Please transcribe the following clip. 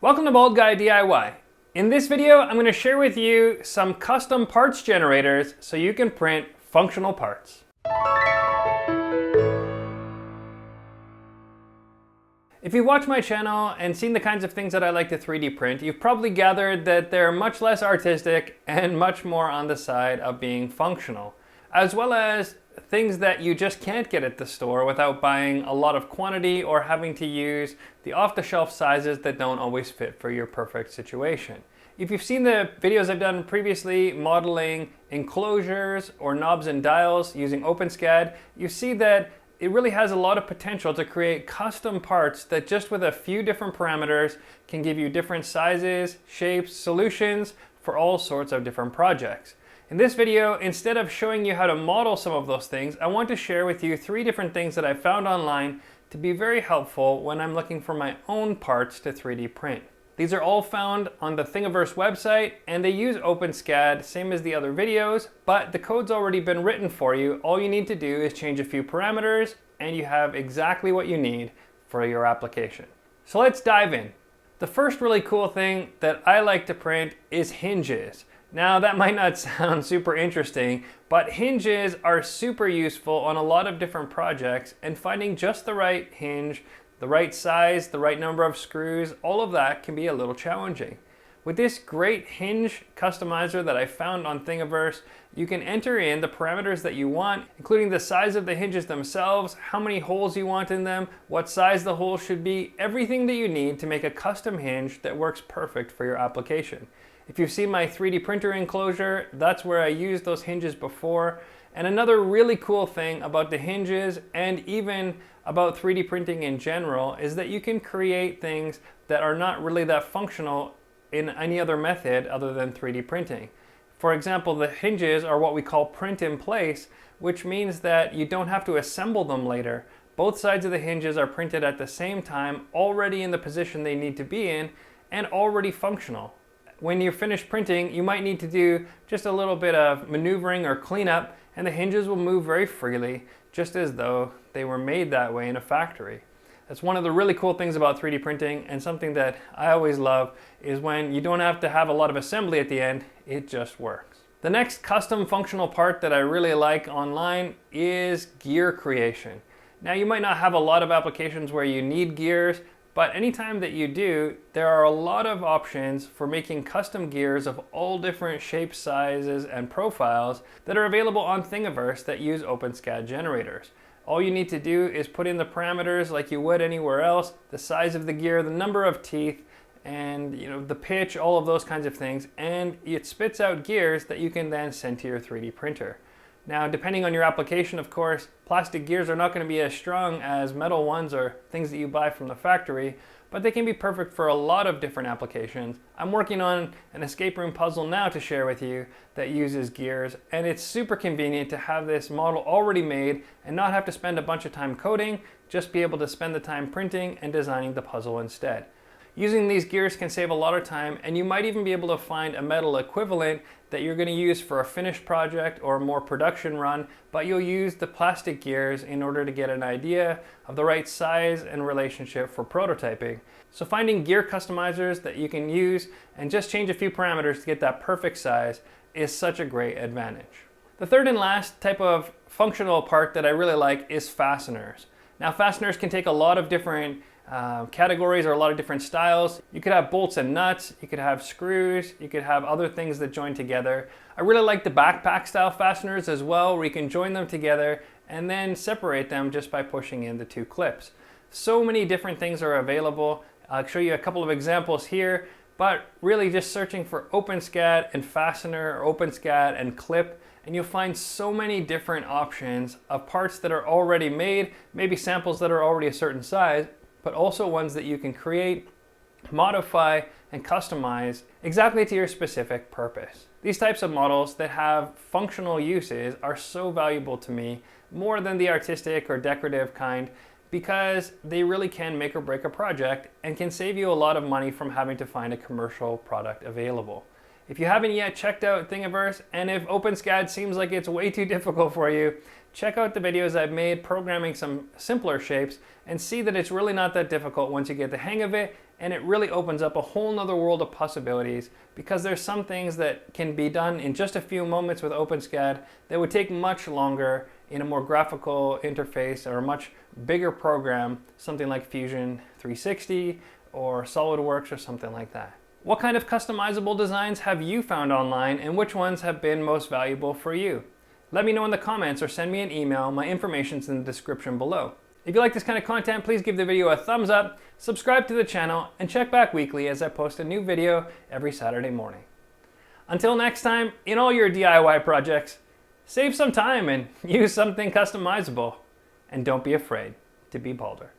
Welcome to Bald Guy DIY. In this video, I'm going to share with you some custom parts generators so you can print functional parts. If you've watched my channel and seen the kinds of things that I like to 3D print, you've probably gathered that they're much less artistic and much more on the side of being functional, as well as things that you just can't get at the store without buying a lot of quantity or having to use the off-the-shelf sizes that don't always fit for your perfect situation. If you've seen the videos I've done previously modeling enclosures or knobs and dials using OpenSCAD, you see that it really has a lot of potential to create custom parts that just with a few different parameters can give you different sizes, shapes, solutions for all sorts of different projects. In this video, instead of showing you how to model some of those things, I want to share with you 3 different things that I found online to be very helpful when I'm looking for my own parts to 3D print. These are all found on the Thingiverse website, and they use OpenSCAD, same as the other videos, but the code's already been written for you. All you need to do is change a few parameters, and you have exactly what you need for your application. So let's dive in. The first really cool thing that I like to print is hinges. Now that might not sound super interesting, but hinges are super useful on a lot of different projects, and finding just the right hinge, the right size, the right number of screws, all of that can be a little challenging. With this great hinge customizer that I found on Thingiverse, you can enter in the parameters that you want, including the size of the hinges themselves, how many holes you want in them, what size the hole should be, everything that you need to make a custom hinge that works perfect for your application. If you've seen my 3D printer enclosure, that's where I used those hinges before. And another really cool thing about the hinges and even about 3D printing in general is that you can create things that are not really that functional in any other method other than 3D printing. For example, the hinges are what we call print in place, which means that you don't have to assemble them later. Both sides of the hinges are printed at the same time, already in the position they need to be in, and already functional. When you're finished printing, you might need to do just a little bit of maneuvering or cleanup, and the hinges will move very freely, just as though they were made that way in a factory. That's one of the really cool things about 3D printing, and something that I always love is when you don't have to have a lot of assembly at the end, it just works. The next custom functional part that I really like online is gear creation. Now, you might not have a lot of applications where you need gears, but anytime that you do, there are a lot of options for making custom gears of all different shapes, sizes, and profiles that are available on Thingiverse that use OpenSCAD generators. All you need to do is put in the parameters like you would anywhere else, the size of the gear, the number of teeth, and the pitch, all of those kinds of things, and it spits out gears that you can then send to your 3D printer. Now, depending on your application, of course, plastic gears are not going to be as strong as metal ones or things that you buy from the factory, but they can be perfect for a lot of different applications. I'm working on an escape room puzzle now to share with you that uses gears, and it's super convenient to have this model already made and not have to spend a bunch of time coding, just be able to spend the time printing and designing the puzzle instead. Using these gears can save a lot of time, and you might even be able to find a metal equivalent that you're going to use for a finished project or a more production run, but you'll use the plastic gears in order to get an idea of the right size and relationship for prototyping. So finding gear customizers that you can use and just change a few parameters to get that perfect size is such a great advantage. The third and last type of functional part that I really like is fasteners. Now, fasteners can take a lot of different categories or a lot of different styles. You could have bolts and nuts, you could have screws, you could have other things that join together. I really like the backpack style fasteners as well, where you can join them together and then separate them just by pushing in the 2 clips. So many different things are available. I'll show you a couple of examples here, but really just searching for OpenSCAD and fastener or OpenSCAD and clip, and you'll find so many different options of parts that are already made, maybe samples that are already a certain size, but also ones that you can create, modify, and customize exactly to your specific purpose. These types of models that have functional uses are so valuable to me, more than the artistic or decorative kind, because they really can make or break a project and can save you a lot of money from having to find a commercial product available. If you haven't yet checked out Thingiverse, and if OpenSCAD seems like it's way too difficult for you, check out the videos I've made programming some simpler shapes and see that it's really not that difficult once you get the hang of it, and it really opens up a whole nother world of possibilities because there's some things that can be done in just a few moments with OpenSCAD that would take much longer in a more graphical interface or a much bigger program, something like Fusion 360 or SolidWorks or something like that. What kind of customizable designs have you found online, and which ones have been most valuable for you? Let me know in the comments or send me an email. My information's in the description below. If you like this kind of content, please give the video a thumbs up, subscribe to the channel, and check back weekly as I post a new video every Saturday morning. Until next time, in all your DIY projects, save some time and use something customizable. And don't be afraid to be bolder.